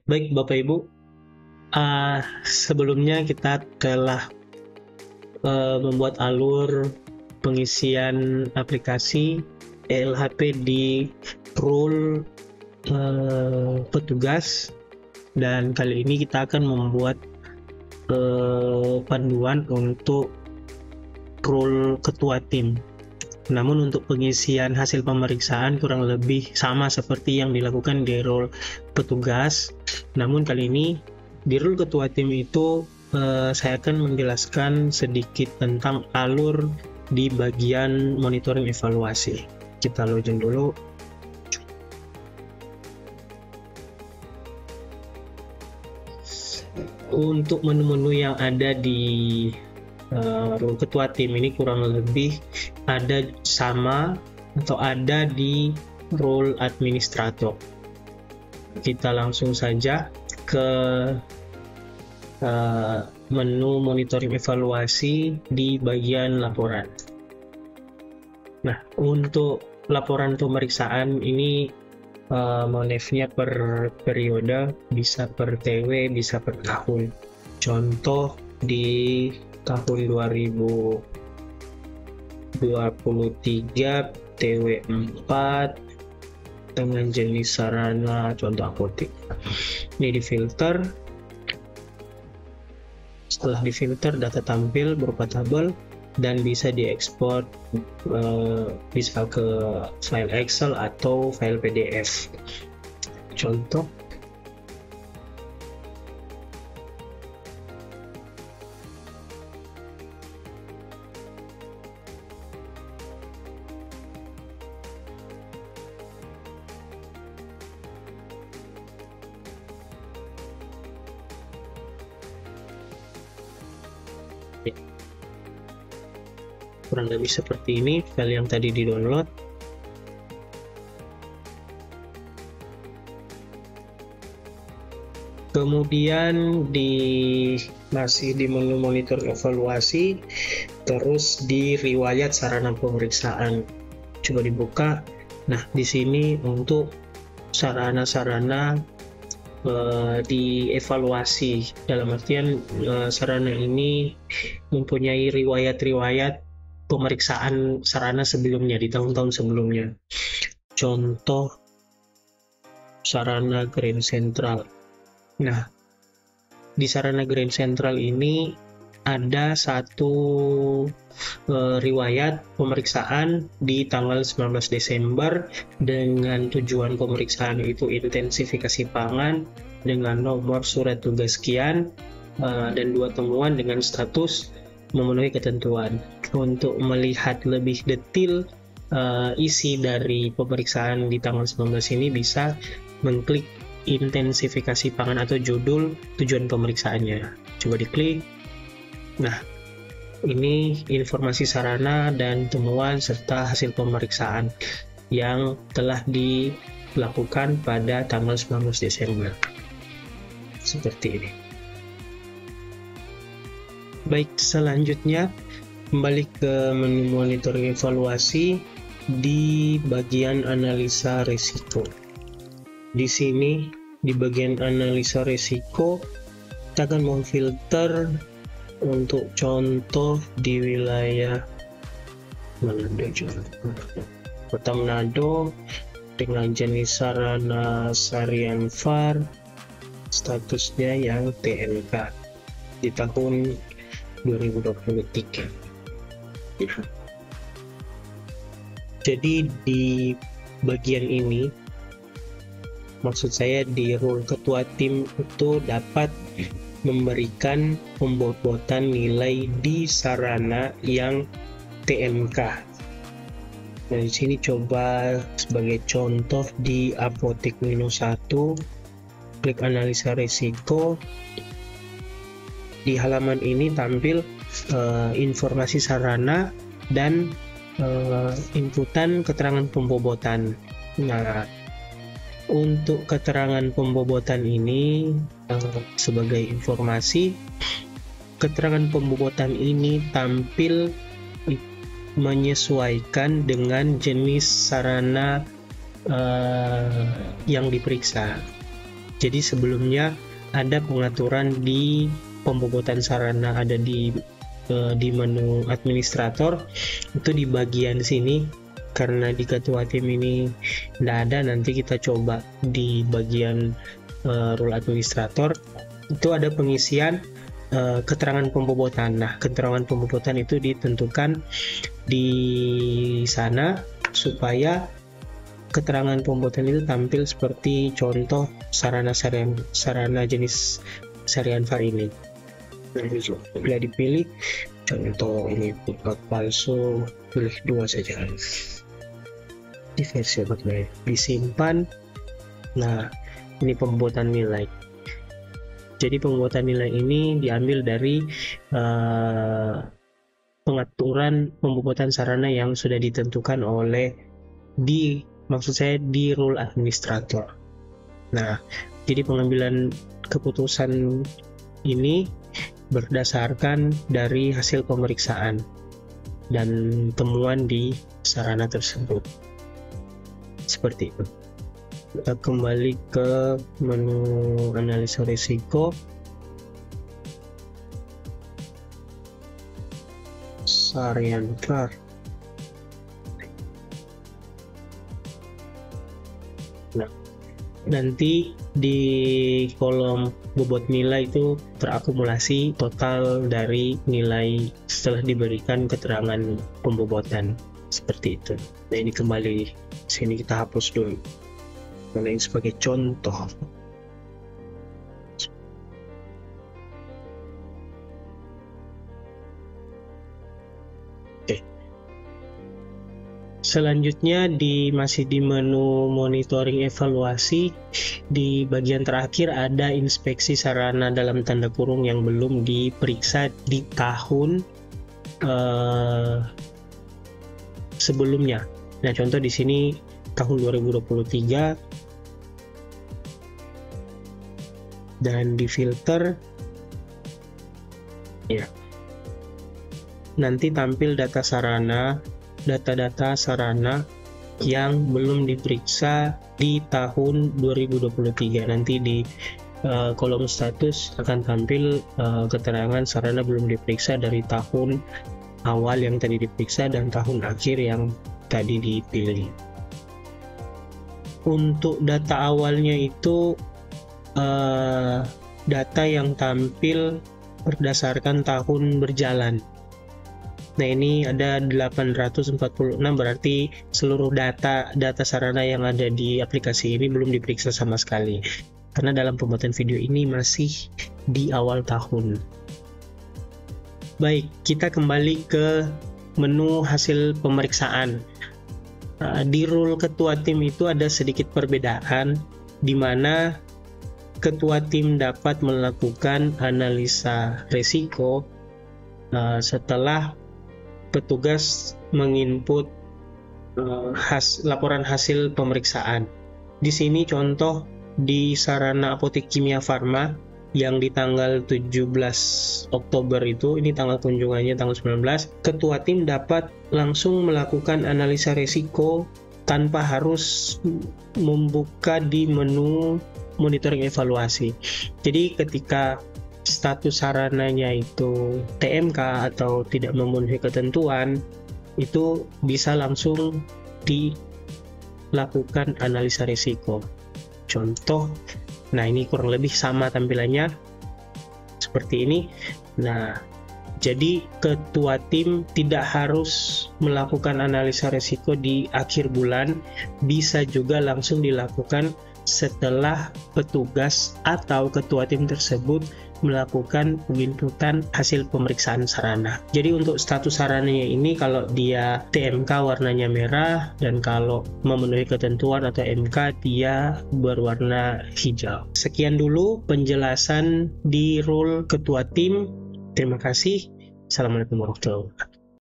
Baik Bapak Ibu, sebelumnya kita telah membuat alur pengisian aplikasi ELHP di role petugas, dan kali ini kita akan membuat panduan untuk role ketua tim. Namun untuk pengisian hasil pemeriksaan kurang lebih sama seperti yang dilakukan di role petugas. Namun kali ini di role ketua tim itu saya akan menjelaskan sedikit tentang alur di bagian monitoring evaluasi. Kita login dulu. Untuk menu-menu yang ada di role ketua tim ini kurang lebih ada sama atau ada di role administrator. Kita langsung saja ke menu monitoring evaluasi di bagian laporan. Nah, untuk laporan pemeriksaan ini motifnya per periode, bisa per TW, bisa per tahun. Contoh di tahun 2023 TW 4 dengan jenis sarana contoh apotek. Ini difilter. Setelah difilter, data tampil berupa tabel dan bisa diekspor, bisa ke file Excel atau file PDF. Contoh, kurang lebih seperti ini file yang tadi di-download. Kemudian masih di menu monitor evaluasi, terus di riwayat sarana pemeriksaan. Coba dibuka. Nah, di sini untuk sarana-sarana dievaluasi, dalam artian sarana ini mempunyai riwayat-riwayat pemeriksaan sarana sebelumnya di tahun-tahun sebelumnya. Contoh sarana Grand Central. Nah, di sarana Grand Central ini ada satu riwayat pemeriksaan di tanggal 19 Desember dengan tujuan pemeriksaan itu intensifikasi pangan dengan nomor surat tugas sekian dan 2 temuan dengan status memenuhi ketentuan. Untuk melihat lebih detail isi dari pemeriksaan di tanggal 19 ini bisa mengklik intensifikasi pangan atau judul tujuan pemeriksaannya. Coba diklik. Nah, ini informasi sarana dan temuan serta hasil pemeriksaan yang telah dilakukan pada tanggal 19 Desember. Seperti ini. Baik, selanjutnya kembali ke menu monitoring evaluasi di bagian analisa risiko. Di sini di bagian analisa risiko kita akan memfilter untuk contoh di wilayah Kota Manado dengan jenis sarana Sarian VAR, statusnya yang TNK di tahun 2023. Jadi di bagian ini, maksud saya di role ketua tim itu dapat memberikan pembobotan nilai di sarana yang TMK. Nah, di sini coba sebagai contoh di apotek minus 1, klik analisa risiko. Di halaman ini tampil informasi sarana dan inputan keterangan pembobotan. Nah, untuk keterangan pembobotan ini sebagai informasi, keterangan pembobotan ini tampil menyesuaikan dengan jenis sarana yang diperiksa. Jadi sebelumnya ada pengaturan di pembobotan sarana, ada di menu administrator, itu di bagian sini. Karena di ketua tim ini tidak ada, nanti kita coba di bagian rule administrator. Itu ada pengisian keterangan pembobotan. Nah, keterangan pembobotan itu ditentukan di sana supaya keterangan pembobotan itu tampil seperti contoh sarana jenis sarian VAR ini. Nah, bila dipilih contoh ini plat palsu, pilih 2 saja di versi bagian, disimpan. Nah, ini pembobotan nilai. Jadi pembobotan nilai ini diambil dari pengaturan pembobotan sarana yang sudah ditentukan oleh di rule administrator. Nah, jadi pengambilan keputusan ini berdasarkan dari hasil pemeriksaan dan temuan di sarana tersebut. Seperti itu. Kita kembali ke menu analisa risiko. Sarian VAR. Nah, nanti di kolom bobot nilai itu terakumulasi total dari nilai setelah diberikan keterangan pembobotan, seperti itu. Nah, ini kembali sini kita hapus dulu. Nah, ini sebagai contoh. Selanjutnya masih di menu monitoring evaluasi, di bagian terakhir ada inspeksi sarana dalam tanda kurung yang belum diperiksa di tahun sebelumnya. Nah, contoh di sini tahun 2023 dan di filter ya. Nanti tampil data sarana yang belum diperiksa di tahun 2023. Nanti di kolom status akan tampil keterangan sarana belum diperiksa dari tahun awal yang tadi diperiksa dan tahun akhir yang tadi dipilih. Untuk data awalnya itu data yang tampil berdasarkan tahun berjalan. Nah, ini ada 846, berarti seluruh data sarana yang ada di aplikasi ini belum diperiksa sama sekali. Karena dalam pembuatan video ini masih di awal tahun. Baik, kita kembali ke menu hasil pemeriksaan. Di rule ketua tim itu ada sedikit perbedaan, di mana ketua tim dapat melakukan analisa risiko setelah petugas menginput laporan hasil pemeriksaan. Di sini contoh di sarana apotek kimia farma yang di tanggal 17 Oktober itu, ini tanggal kunjungannya tanggal 19, ketua tim dapat langsung melakukan analisa risiko tanpa harus membuka di menu monitoring evaluasi. Jadi ketika status sarananya itu TMK atau tidak memenuhi ketentuan, itu bisa langsung dilakukan analisa risiko. Contoh, nah ini kurang lebih sama tampilannya seperti ini. Nah, jadi ketua tim tidak harus melakukan analisa risiko di akhir bulan, bisa juga langsung dilakukan setelah petugas atau ketua tim tersebut melakukan penginputan hasil pemeriksaan sarana. Jadi untuk status sarananya ini, kalau dia TMK warnanya merah, dan kalau memenuhi ketentuan atau MK dia berwarna hijau. Sekian dulu penjelasan di rule ketua tim. Terima kasih. Assalamualaikum warahmatullahi wabarakatuh.